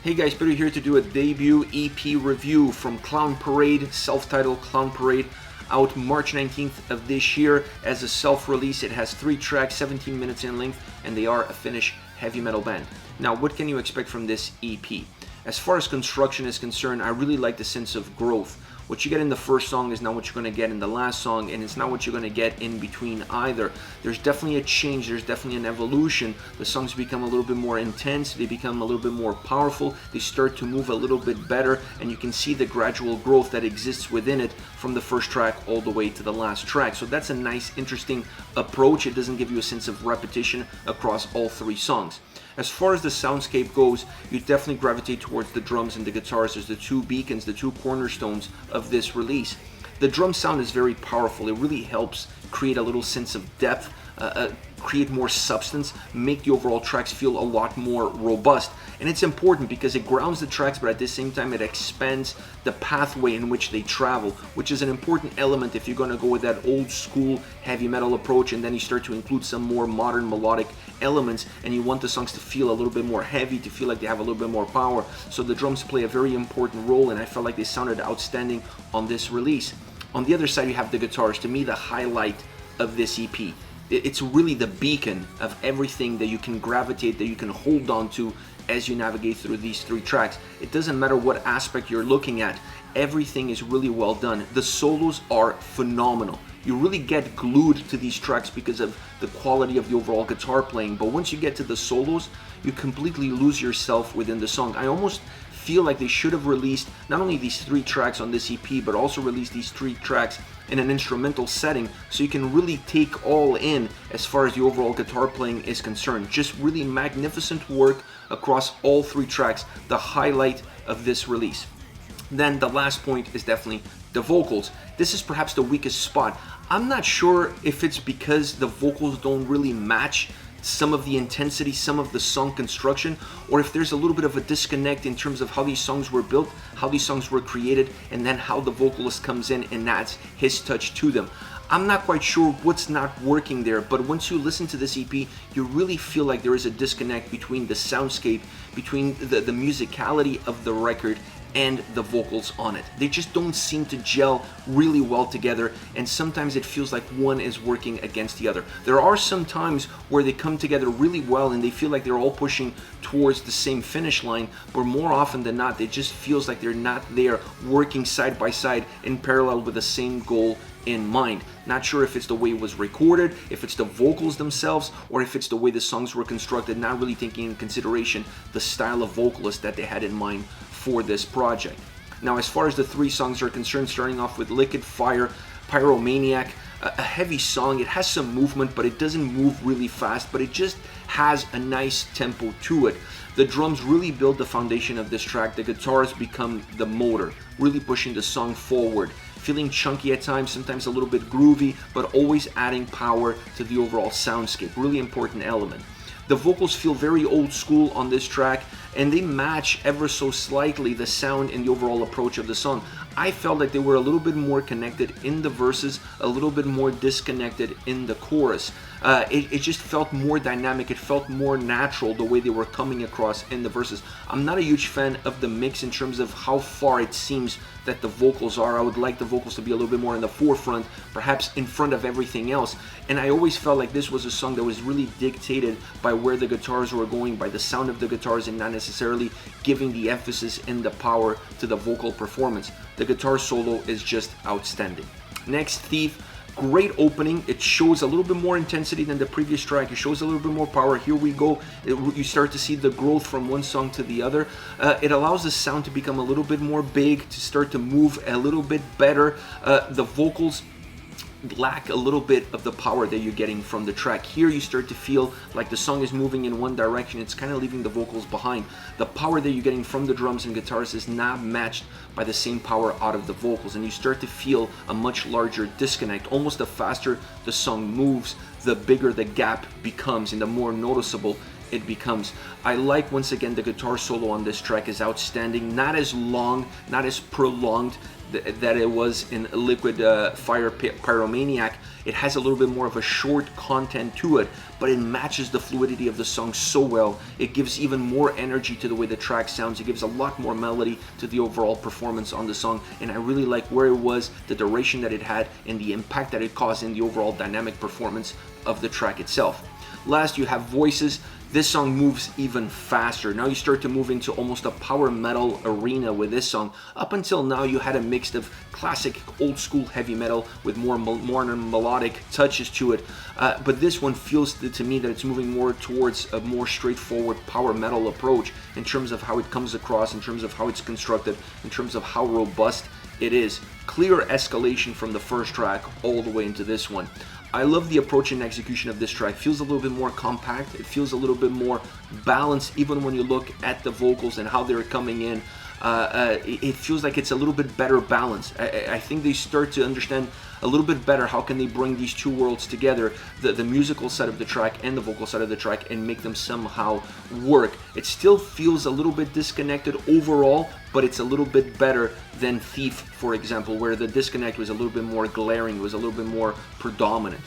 Hey guys, Peter here to do a debut EP review from Clown Parade, self-titled Clown Parade, out March 19th of this year as a self-release. It has 3 tracks, 17 minutes in length, and they are a Finnish heavy metal band. Now, what can you expect from this EP? As far as construction is concerned, I really like the sense of growth. What you get in the first song is not what you're going to get in the last song, and it's not what you're going to get in between either. There's definitely a change, there's definitely an evolution. The songs become a little bit more intense, they become a little bit more powerful, they start to move a little bit better, and you can see the gradual growth that exists within it from the first track all the way to the last track. So that's a nice, interesting approach. It doesn't give you a sense of repetition across all 3 songs. As far as the soundscape goes, you definitely gravitate towards the drums and the guitars as the 2 beacons, the 2 cornerstones of this release. The drum sound is very powerful. It really helps create a little sense of depth, create more substance, make the overall tracks feel a lot more robust. And it's important because it grounds the tracks, but at the same time it expands the pathway in which they travel, which is an important element if you're going to go with that old school heavy metal approach and then you start to include some more modern melodic elements and you want the songs to feel a little bit more heavy, to feel like they have a little bit more power. So the drums play a very important role, and I felt like they sounded outstanding on this release. On the other side, you have the guitars. To me, the highlight of this EP. It's really the beacon of everything that you can gravitate, that you can hold on to as you navigate through these 3 tracks. It doesn't matter what aspect you're looking at, everything is really well done. The solos are phenomenal. You really get glued to these tracks because of the quality of the overall guitar playing, but once you get to the solos, you completely lose yourself within the song. I almost feel like they should have released not only these 3 tracks on this EP, but also released these 3 tracks in an instrumental setting so you can really take all in as far as the overall guitar playing is concerned. Just really magnificent work across all 3 tracks, the highlight of this release. Then the last point is definitely the vocals. This is perhaps the weakest spot. I'm not sure if it's because the vocals don't really match some of the intensity, some of the song construction, or if there's a little bit of a disconnect in terms of how these songs were built, how these songs were created, and then how the vocalist comes in and adds his touch to them. I'm not quite sure what's not working there, but once you listen to this EP, you really feel like there is a disconnect between the soundscape, between the musicality of the record and the vocals on it. They just don't seem to gel really well together, and sometimes it feels like one is working against the other. There are some times where they come together really well and they feel like they're all pushing towards the same finish line, but more often than not, it just feels like they're not there working side by side in parallel with the same goal in mind. Not sure if it's the way it was recorded, if it's the vocals themselves, or if it's the way the songs were constructed, not really taking into consideration the style of vocalist that they had in mind for this project. Now, as far as the 3 songs are concerned, starting off with Liquid Fire, Pyromaniac, a heavy song. It has some movement, but it doesn't move really fast, but it just has a nice tempo to it. The drums really build the foundation of this track. The guitars become the motor, really pushing the song forward. Feeling chunky at times, sometimes a little bit groovy, but always adding power to the overall soundscape. Really important element. The vocals feel very old school on this track, and they match ever so slightly the sound and the overall approach of the song. I felt like they were a little bit more connected in the verses, a little bit more disconnected in the chorus. It just felt more dynamic, it felt more natural the way they were coming across in the verses. I'm not a huge fan of the mix in terms of how far it seems that the vocals are. I would like the vocals to be a little bit more in the forefront, perhaps in front of everything else. And I always felt like this was a song that was really dictated by where the guitars were going, by the sound of the guitars, and not necessarily giving the emphasis and the power to the vocal performance. The guitar solo is just outstanding. Next, Thief. Great opening. It shows a little bit more intensity than the previous track. It shows a little bit more power. Here we go. You start to see the growth from one song to the other. It allows the sound to become a little bit more big, to start to move a little bit better. The vocals lack a little bit of the power that you're getting from the track. Here you start to feel like the song is moving in one direction. It's kind of leaving the vocals behind. The power that you're getting from the drums and guitars is not matched by the same power out of the vocals, and you start to feel a much larger disconnect. Almost the faster the song moves, the bigger the gap becomes and the more noticeable it becomes. I like, once again, the guitar solo on this track is outstanding. Not as long, not as prolonged that it was in Liquid Fire Pyromaniac. It has a little bit more of a short content to it, but it matches the fluidity of the song so well. It gives even more energy to the way the track sounds. It gives a lot more melody to the overall performance on the song, and I really like where it was, the duration that it had, and the impact that it caused in the overall dynamic performance of the track itself. Last, you have Voices. This song moves even faster. Now you start to move into almost a power metal arena with this song. Up until now, you had a mix of classic old school heavy metal with more melodic touches to it. But this one feels to me that it's moving more towards a more straightforward power metal approach in terms of how it comes across, in terms of how it's constructed, in terms of how robust it is. Clear escalation from the first track all the way into this one. I love the approach and execution of this track. It feels a little bit more compact. It feels a little bit more balanced, even when you look at the vocals and how they're coming in. It feels like it's a little bit better balanced. I think they start to understand a little bit better how can they bring these two worlds together, the musical side of the track and the vocal side of the track, and make them somehow work. It still feels a little bit disconnected overall, but it's a little bit better than Thief, for example, where the disconnect was a little bit more glaring, was a little bit more predominant.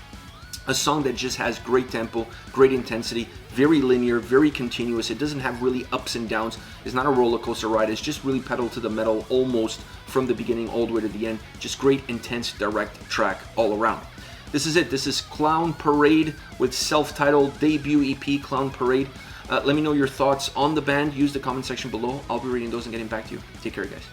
A song that just has great tempo, great intensity, very linear, very continuous. It doesn't have really ups and downs. It's not a roller coaster ride. It's just really pedal to the metal almost from the beginning all the way to the end. Just great, intense, direct track all around. This is it. This is Clown Parade with self-titled debut EP, Clown Parade. Let me know your thoughts on the band. Use the comment section below. I'll be reading those and getting back to you. Take care, guys.